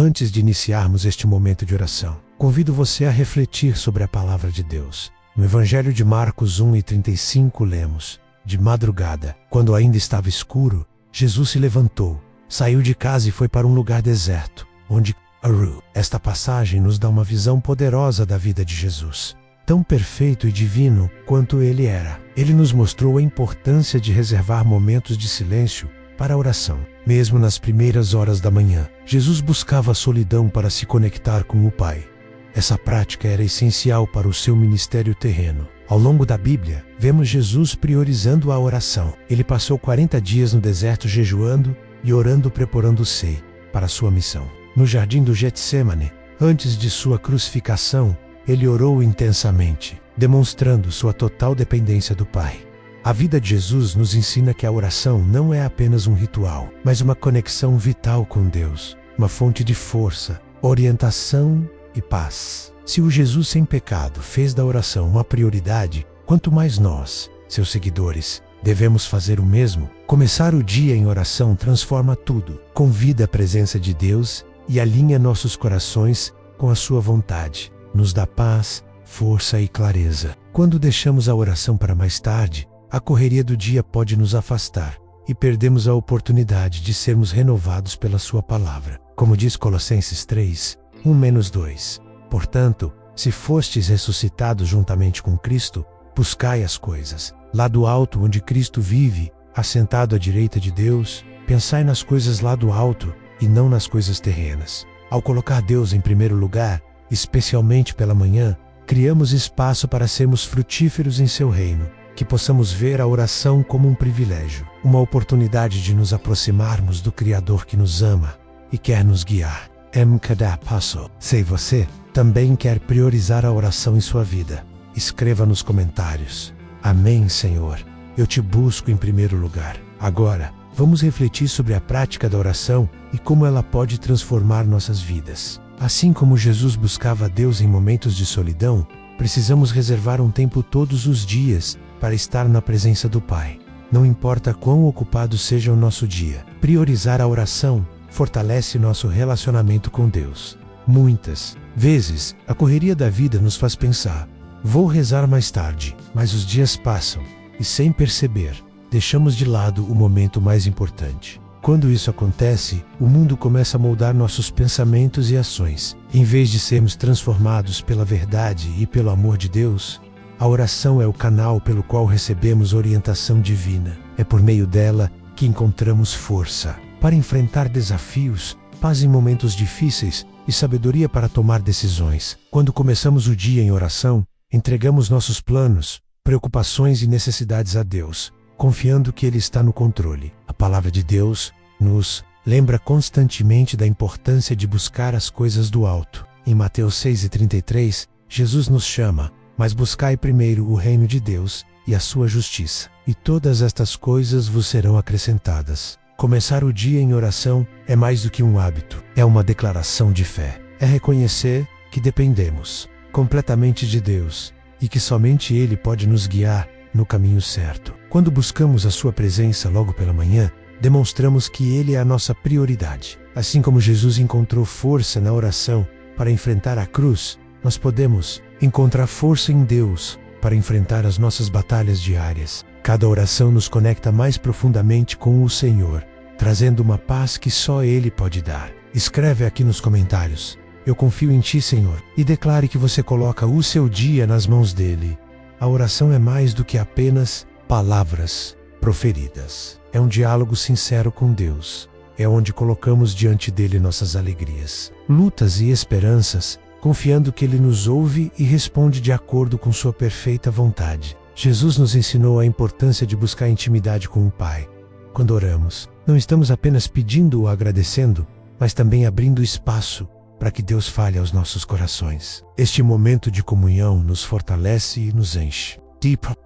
Antes de iniciarmos este momento de oração, convido você a refletir sobre a palavra de Deus. No Evangelho de Marcos 1:35 lemos: de madrugada, quando ainda estava escuro, Jesus se levantou, saiu de casa e foi para um lugar deserto, onde orou. Esta passagem nos dá uma visão poderosa da vida de Jesus, tão perfeito e divino quanto ele era. Ele nos mostrou a importância de reservar momentos de silêncio para a oração. Mesmo nas primeiras horas da manhã, Jesus buscava a solidão para se conectar com o Pai. Essa prática era essencial para o seu ministério terreno. Ao longo da Bíblia, vemos Jesus priorizando a oração. Ele passou 40 dias no deserto jejuando e orando, preparando-se para a sua missão. No jardim do Getsêmani, antes de sua crucificação, ele orou intensamente, demonstrando sua total dependência do Pai. A vida de Jesus nos ensina que a oração não é apenas um ritual, mas uma conexão vital com Deus, uma fonte de força, orientação e paz. Se o Jesus sem pecado fez da oração uma prioridade, quanto mais nós, seus seguidores, devemos fazer o mesmo. Começar o dia em oração transforma tudo, convida a presença de Deus e alinha nossos corações com a sua vontade, nos dá paz, força e clareza. Quando deixamos a oração para mais tarde, a correria do dia pode nos afastar e perdemos a oportunidade de sermos renovados pela sua palavra. Como diz Colossenses 3:1-2. Portanto, se fostes ressuscitados juntamente com Cristo, buscai as coisas lá do alto, onde Cristo vive, assentado à direita de Deus. Pensai nas coisas lá do alto e não nas coisas terrenas. Ao colocar Deus em primeiro lugar, especialmente pela manhã, criamos espaço para sermos frutíferos em seu reino. Que possamos ver a oração como um privilégio, uma oportunidade de nos aproximarmos do Criador que nos ama e quer nos guiar. Cada passo. Se você também quer priorizar a oração em sua vida, escreva nos comentários: Amém, Senhor, eu te busco em primeiro lugar. Agora, vamos refletir sobre a prática da oração e como ela pode transformar nossas vidas. Assim como Jesus buscava a Deus em momentos de solidão, precisamos reservar um tempo todos os dias para estar na presença do Pai. Não importa quão ocupado seja o nosso dia, priorizar a oração fortalece nosso relacionamento com Deus. Muitas vezes, a correria da vida nos faz pensar: vou rezar mais tarde, mas os dias passam e, sem perceber, deixamos de lado o momento mais importante. Quando isso acontece, o mundo começa a moldar nossos pensamentos e ações. Em vez de sermos transformados pela verdade e pelo amor de Deus, a oração é o canal pelo qual recebemos orientação divina. É por meio dela que encontramos força para enfrentar desafios, paz em momentos difíceis e sabedoria para tomar decisões. Quando começamos o dia em oração, entregamos nossos planos, preocupações e necessidades a Deus, confiando que Ele está no controle. A palavra de Deus nos lembra constantemente da importância de buscar as coisas do alto. Em Mateus 6:33, Jesus nos chama: mas buscai primeiro o reino de Deus e a sua justiça, e todas estas coisas vos serão acrescentadas. Começar o dia em oração é mais do que um hábito, é uma declaração de fé. É reconhecer que dependemos completamente de Deus e que somente Ele pode nos guiar no caminho certo. Quando buscamos a sua presença logo pela manhã, demonstramos que Ele é a nossa prioridade. Assim como Jesus encontrou força na oração para enfrentar a cruz, nós podemos encontrar força em Deus para enfrentar as nossas batalhas diárias. Cada oração nos conecta mais profundamente com o Senhor, trazendo uma paz que só Ele pode dar. Escreve aqui nos comentários: eu confio em Ti, Senhor, e declare que você coloca o seu dia nas mãos dEle. A oração é mais do que apenas palavras proferidas. É um diálogo sincero com Deus. É onde colocamos diante dEle nossas alegrias, lutas e esperanças, confiando que Ele nos ouve e responde de acordo com sua perfeita vontade. Jesus nos ensinou a importância de buscar intimidade com o Pai. Quando oramos, não estamos apenas pedindo ou agradecendo, mas também abrindo espaço para que Deus fale aos nossos corações. Este momento de comunhão nos fortalece e nos enche.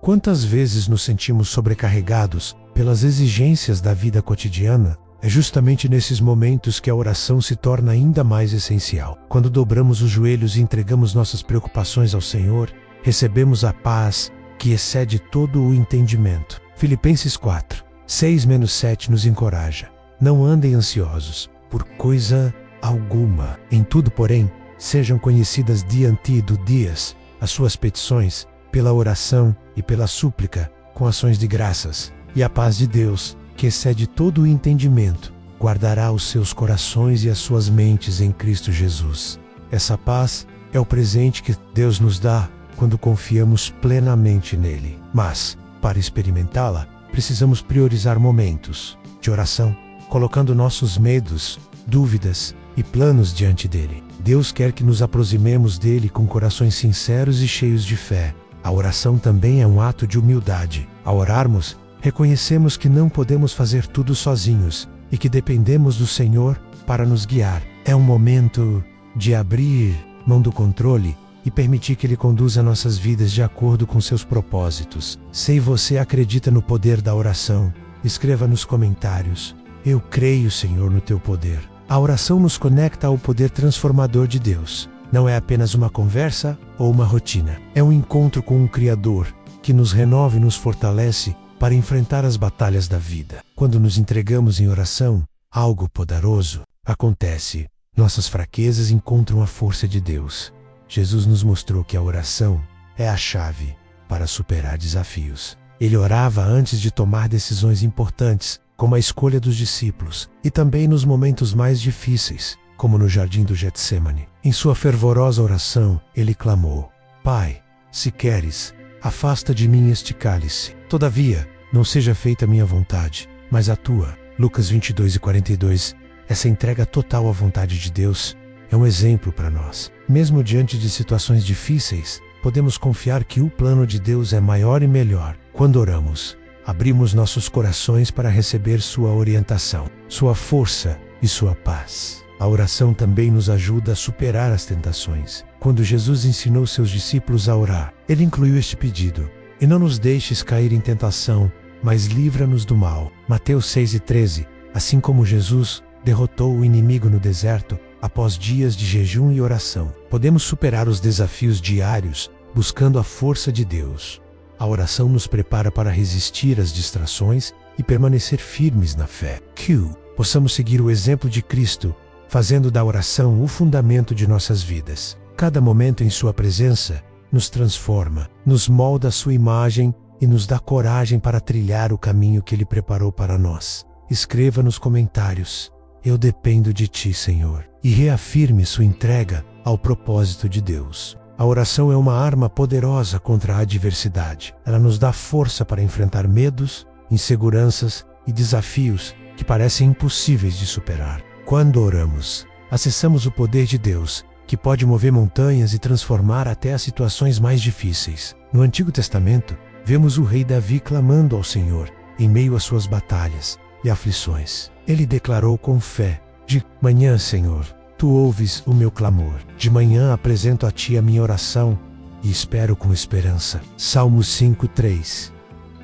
Quantas vezes nos sentimos sobrecarregados pelas exigências da vida cotidiana? É justamente nesses momentos que a oração se torna ainda mais essencial. Quando dobramos os joelhos e entregamos nossas preocupações ao Senhor, recebemos a paz que excede todo o entendimento. Filipenses 4:6-7 nos encoraja: não andem ansiosos por coisa alguma. Em tudo, porém, sejam conhecidas diante do dias as suas petições, pela oração e pela súplica, com ações de graças. E a paz de Deus, que excede todo o entendimento, guardará os seus corações e as suas mentes em Cristo Jesus. Essa paz é o presente que Deus nos dá quando confiamos plenamente nele. Mas, para experimentá-la, precisamos priorizar momentos de oração, colocando nossos medos, dúvidas e planos diante dele. Deus quer que nos aproximemos dele com corações sinceros e cheios de fé. A oração também é um ato de humildade. Ao orarmos, reconhecemos que não podemos fazer tudo sozinhos e que dependemos do Senhor para nos guiar. É um momento de abrir mão do controle e permitir que Ele conduza nossas vidas de acordo com seus propósitos. Se você acredita no poder da oração, escreva nos comentários: eu creio, Senhor, no teu poder. A oração nos conecta ao poder transformador de Deus. Não é apenas uma conversa ou uma rotina. É um encontro com um Criador que nos renova e nos fortalece para enfrentar as batalhas da vida. Quando nos entregamos em oração, algo poderoso acontece. Nossas fraquezas encontram a força de Deus. Jesus nos mostrou que a oração é a chave para superar desafios. Ele orava antes de tomar decisões importantes, como a escolha dos discípulos, e também nos momentos mais difíceis, como no jardim do Getsemane. Em sua fervorosa oração, ele clamou: Pai, se queres, afasta de mim este cálice. Todavia, não seja feita a minha vontade, mas a tua. Lucas 22:42. Essa entrega total à vontade de Deus é um exemplo para nós. Mesmo diante de situações difíceis, podemos confiar que o plano de Deus é maior e melhor. Quando oramos, abrimos nossos corações para receber sua orientação, sua força e sua paz. A oração também nos ajuda a superar as tentações. Quando Jesus ensinou seus discípulos a orar, ele incluiu este pedido: e não nos deixes cair em tentação, mas livra-nos do mal. Mateus 6:13. Assim como Jesus derrotou o inimigo no deserto, após dias de jejum e oração, podemos superar os desafios diários buscando a força de Deus. A oração nos prepara para resistir às distrações e permanecer firmes na fé. Que possamos seguir o exemplo de Cristo, fazendo da oração o fundamento de nossas vidas. Cada momento em sua presença nos transforma, nos molda a sua imagem e nos dá coragem para trilhar o caminho que Ele preparou para nós. Escreva nos comentários: eu dependo de ti, Senhor, e reafirme sua entrega ao propósito de Deus. A oração é uma arma poderosa contra a adversidade. Ela nos dá força para enfrentar medos, inseguranças e desafios que parecem impossíveis de superar. Quando oramos, acessamos o poder de Deus, que pode mover montanhas e transformar até as situações mais difíceis. No Antigo Testamento, vemos o rei Davi clamando ao Senhor em meio às suas batalhas e aflições. Ele declarou com fé: de manhã, Senhor, tu ouves o meu clamor. De manhã apresento a ti a minha oração e espero com esperança. Salmos 5:3.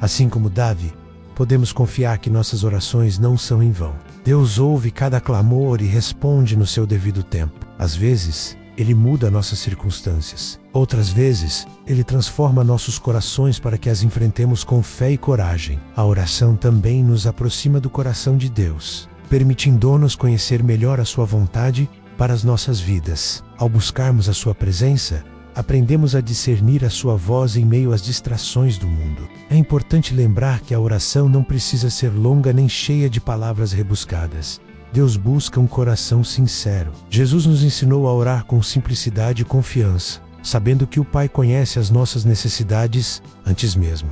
Assim como Davi, podemos confiar que nossas orações não são em vão. Deus ouve cada clamor e responde no seu devido tempo. Às vezes, Ele muda nossas circunstâncias. Outras vezes, Ele transforma nossos corações para que as enfrentemos com fé e coragem. A oração também nos aproxima do coração de Deus, permitindo-nos conhecer melhor a sua vontade para as nossas vidas. Ao buscarmos a sua presença, aprendemos a discernir a sua voz em meio às distrações do mundo. É importante lembrar que a oração não precisa ser longa nem cheia de palavras rebuscadas. Deus busca um coração sincero. Jesus nos ensinou a orar com simplicidade e confiança, sabendo que o Pai conhece as nossas necessidades antes mesmo.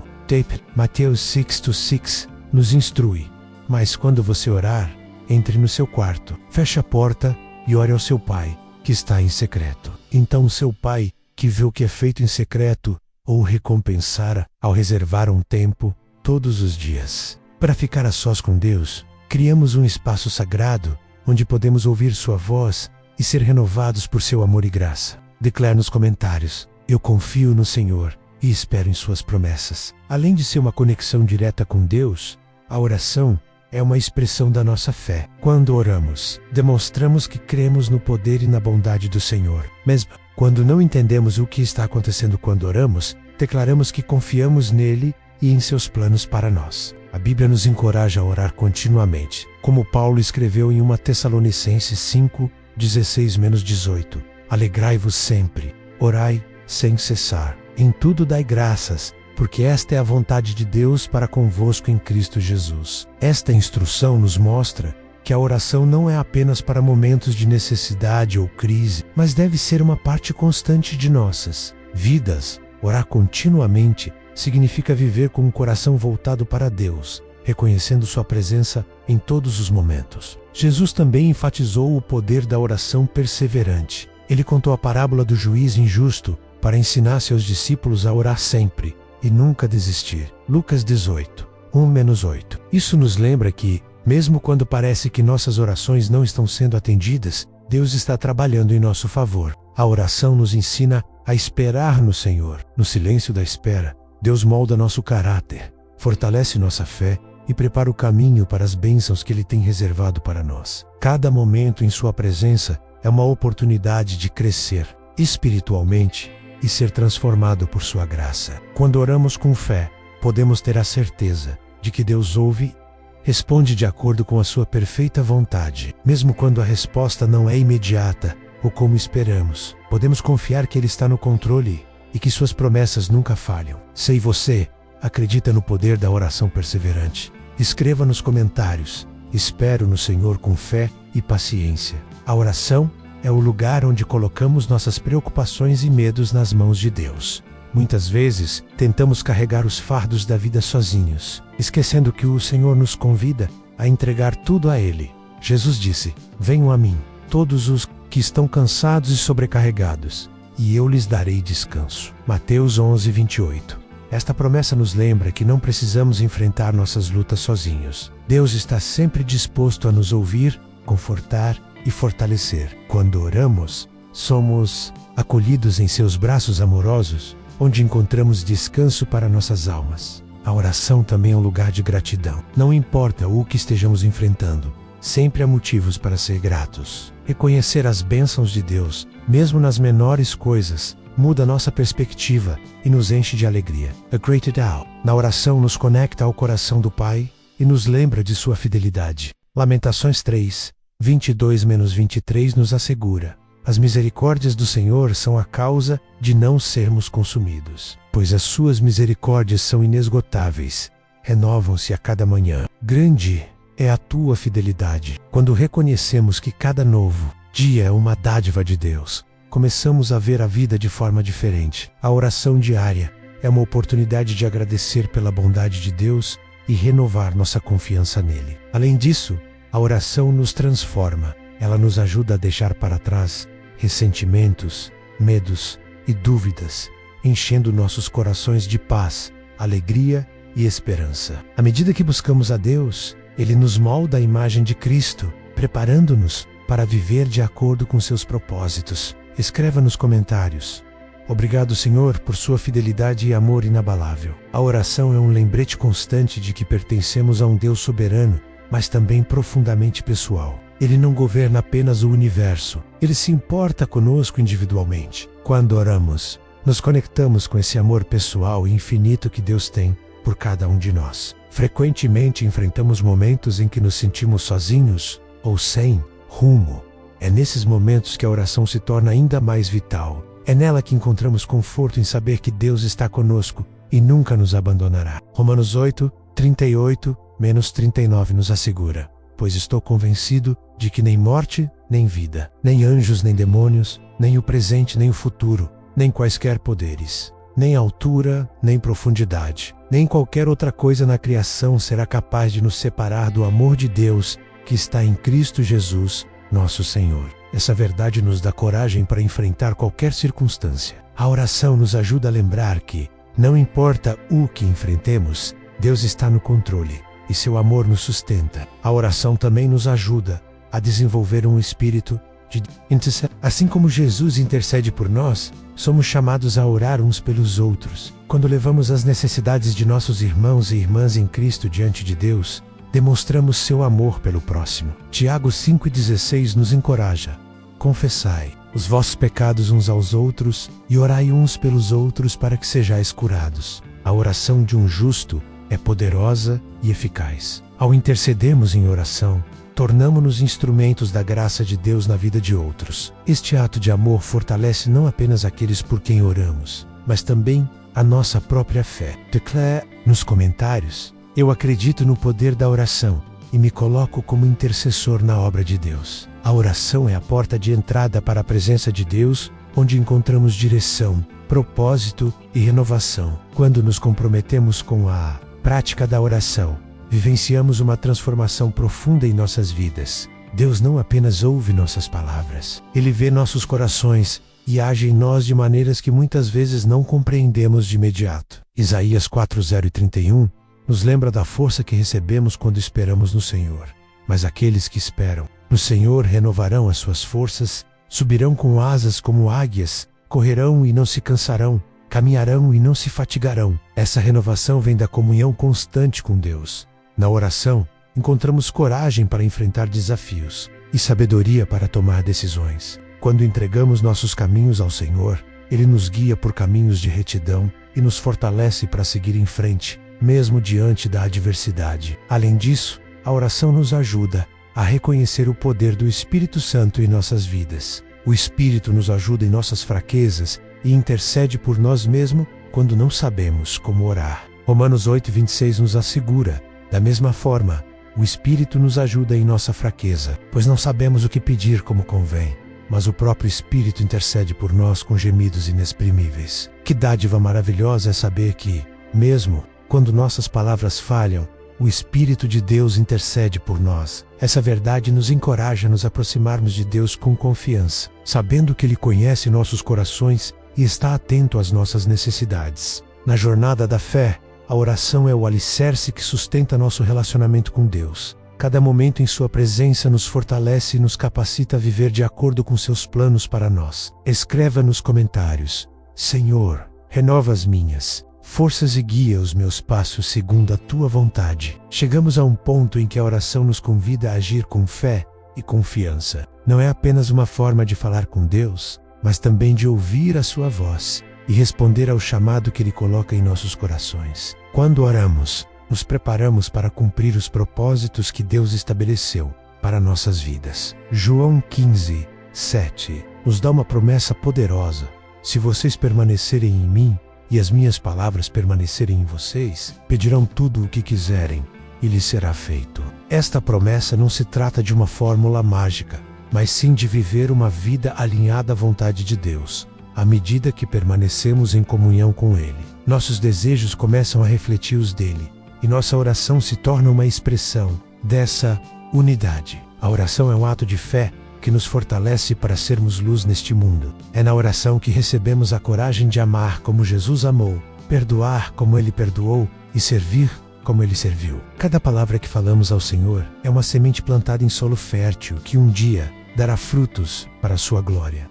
Mateus 6:6 nos instrui: mas quando você orar, entre no seu quarto, feche a porta e ore ao seu Pai, que está em secreto. Então o seu Pai, que vê o que é feito em secreto, o recompensará ao reservar um tempo todos os dias. Para ficar a sós com Deus, criamos um espaço sagrado onde podemos ouvir sua voz e ser renovados por seu amor e graça. Declare nos comentários: eu confio no Senhor e espero em suas promessas. Além de ser uma conexão direta com Deus, a oração é uma expressão da nossa fé. Quando oramos, demonstramos que cremos no poder e na bondade do Senhor. Mesmo quando não entendemos o que está acontecendo quando oramos, declaramos que confiamos nele e em seus planos para nós. A Bíblia nos encoraja a orar continuamente, como Paulo escreveu em 1 Tessalonicenses 5, 16-18. Alegrai-vos sempre, orai sem cessar. Em tudo dai graças, porque esta é a vontade de Deus para convosco em Cristo Jesus. Esta instrução nos mostra que a oração não é apenas para momentos de necessidade ou crise, mas deve ser uma parte constante de nossas vidas. Orar continuamente significa viver com um coração voltado para Deus, reconhecendo sua presença em todos os momentos. Jesus também enfatizou o poder da oração perseverante. Ele contou a parábola do juiz injusto para ensinar seus discípulos a orar sempre e nunca desistir. Lucas 18, 1-8. Isso nos lembra que, mesmo quando parece que nossas orações não estão sendo atendidas, Deus está trabalhando em nosso favor. A oração nos ensina a esperar no Senhor. No silêncio da espera, Deus molda nosso caráter, fortalece nossa fé e prepara o caminho para as bênçãos que Ele tem reservado para nós. Cada momento em Sua presença é uma oportunidade de crescer espiritualmente e ser transformado por Sua graça. Quando oramos com fé, podemos ter a certeza de que Deus ouve, responde de acordo com a Sua perfeita vontade. Mesmo quando a resposta não é imediata ou como esperamos, podemos confiar que Ele está no controle e que Suas promessas nunca falham. Se você acredita no poder da oração perseverante, escreva nos comentários: espero no Senhor com fé e paciência. A oração é o lugar onde colocamos nossas preocupações e medos nas mãos de Deus. Muitas vezes, tentamos carregar os fardos da vida sozinhos, esquecendo que o Senhor nos convida a entregar tudo a Ele. Jesus disse: venham a mim, todos os que estão cansados e sobrecarregados, e eu lhes darei descanso. Mateus 11:28. Esta promessa nos lembra que não precisamos enfrentar nossas lutas sozinhos. Deus está sempre disposto a nos ouvir, confortar e fortalecer. Quando oramos, somos acolhidos em seus braços amorosos, onde encontramos descanso para nossas almas. A oração também é um lugar de gratidão. Não importa o que estejamos enfrentando, sempre há motivos para ser gratos. Reconhecer as bênçãos de Deus, mesmo nas menores coisas, muda nossa perspectiva e nos enche de alegria. A Great Dow. Na oração nos conecta ao coração do Pai e nos lembra de sua fidelidade. Lamentações 3, 22-23 nos assegura: as misericórdias do Senhor são a causa de não sermos consumidos, pois as suas misericórdias são inesgotáveis, renovam-se a cada manhã. Grande é a tua fidelidade. Quando reconhecemos que cada novo dia é uma dádiva de Deus, começamos a ver a vida de forma diferente. A oração diária é uma oportunidade de agradecer pela bondade de Deus e renovar nossa confiança nele. Além disso, a oração nos transforma. Ela nos ajuda a deixar para trás ressentimentos, medos e dúvidas, enchendo nossos corações de paz, alegria e esperança. À medida que buscamos a Deus, Ele nos molda a imagem de Cristo, preparando-nos para viver de acordo com seus propósitos. Escreva nos comentários: obrigado, Senhor, por sua fidelidade e amor inabalável. A oração é um lembrete constante de que pertencemos a um Deus soberano, mas também profundamente pessoal. Ele não governa apenas o universo, Ele se importa conosco individualmente. Quando oramos, nos conectamos com esse amor pessoal e infinito que Deus tem por cada um de nós. Frequentemente enfrentamos momentos em que nos sentimos sozinhos ou sem rumo. É nesses momentos que a oração se torna ainda mais vital. É nela que encontramos conforto em saber que Deus está conosco e nunca nos abandonará. Romanos 8, 38-39 nos assegura: pois estou convencido de que nem morte, nem vida, nem anjos, nem demônios, nem o presente, nem o futuro, nem quaisquer poderes, nem altura, nem profundidade, nem qualquer outra coisa na criação será capaz de nos separar do amor de Deus que está em Cristo Jesus, nosso Senhor. Essa verdade nos dá coragem para enfrentar qualquer circunstância. A oração nos ajuda a lembrar que, não importa o que enfrentemos, Deus está no controle e seu amor nos sustenta. A oração também nos ajuda a desenvolver um espírito de intercessão. Assim como Jesus intercede por nós, somos chamados a orar uns pelos outros. Quando levamos as necessidades de nossos irmãos e irmãs em Cristo diante de Deus, demonstramos seu amor pelo próximo. Tiago 5,16 nos encoraja: confessai os vossos pecados uns aos outros e orai uns pelos outros para que sejais curados. A oração de um justo é poderosa e eficaz. Ao intercedermos em oração, tornamo-nos instrumentos da graça de Deus na vida de outros. Este ato de amor fortalece não apenas aqueles por quem oramos, mas também a nossa própria fé. Declare nos comentários: eu acredito no poder da oração e me coloco como intercessor na obra de Deus. A oração é a porta de entrada para a presença de Deus, onde encontramos direção, propósito e renovação. Quando nos comprometemos com a prática da oração, vivenciamos uma transformação profunda em nossas vidas. Deus não apenas ouve nossas palavras, Ele vê nossos corações e age em nós de maneiras que muitas vezes não compreendemos de imediato. Isaías 4:0-31 nos lembra da força que recebemos quando esperamos no Senhor. Mas aqueles que esperam no Senhor renovarão as suas forças, subirão com asas como águias, correrão e não se cansarão, caminharão e não se fatigarão. Essa renovação vem da comunhão constante com Deus. Na oração, encontramos coragem para enfrentar desafios e sabedoria para tomar decisões. Quando entregamos nossos caminhos ao Senhor, Ele nos guia por caminhos de retidão e nos fortalece para seguir em frente, mesmo diante da adversidade. Além disso, a oração nos ajuda a reconhecer o poder do Espírito Santo em nossas vidas. O Espírito nos ajuda em nossas fraquezas e intercede por nós mesmos quando não sabemos como orar. Romanos 8:26 nos assegura: da mesma forma, o Espírito nos ajuda em nossa fraqueza, pois não sabemos o que pedir como convém, mas o próprio Espírito intercede por nós com gemidos inexprimíveis. Que dádiva maravilhosa é saber que, mesmo quando nossas palavras falham, o Espírito de Deus intercede por nós. Essa verdade nos encoraja a nos aproximarmos de Deus com confiança, sabendo que Ele conhece nossos corações e está atento às nossas necessidades. Na jornada da fé, a oração é o alicerce que sustenta nosso relacionamento com Deus. Cada momento em Sua presença nos fortalece e nos capacita a viver de acordo com Seus planos para nós. Escreva nos comentários: Senhor, renova as minhas forças e guia os meus passos segundo a Tua vontade. Chegamos a um ponto em que a oração nos convida a agir com fé e confiança. Não é apenas uma forma de falar com Deus, mas também de ouvir a Sua voz e responder ao chamado que Ele coloca em nossos corações. Quando oramos, nos preparamos para cumprir os propósitos que Deus estabeleceu para nossas vidas. João 15:7 nos dá uma promessa poderosa: se vocês permanecerem em mim e as minhas palavras permanecerem em vocês, pedirão tudo o que quiserem e lhes será feito. Esta promessa não se trata de uma fórmula mágica, mas sim de viver uma vida alinhada à vontade de Deus. À medida que permanecemos em comunhão com Ele, nossos desejos começam a refletir os dele, e nossa oração se torna uma expressão dessa unidade. A oração é um ato de fé que nos fortalece para sermos luz neste mundo. É na oração que recebemos a coragem de amar como Jesus amou, perdoar como Ele perdoou e servir como Ele serviu. Cada palavra que falamos ao Senhor é uma semente plantada em solo fértil que um dia dará frutos para a sua glória.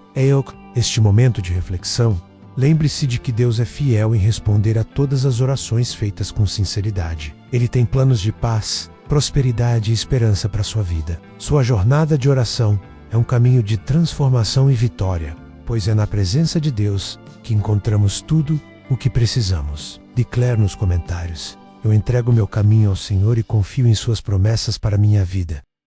Este momento de reflexão, lembre-se de que Deus é fiel em responder a todas as orações feitas com sinceridade. Ele tem planos de paz, prosperidade e esperança para a sua vida. Sua jornada de oração é um caminho de transformação e vitória, pois é na presença de Deus que encontramos tudo o que precisamos. Declare nos comentários: eu entrego meu caminho ao Senhor e confio em Suas promessas para minha vida.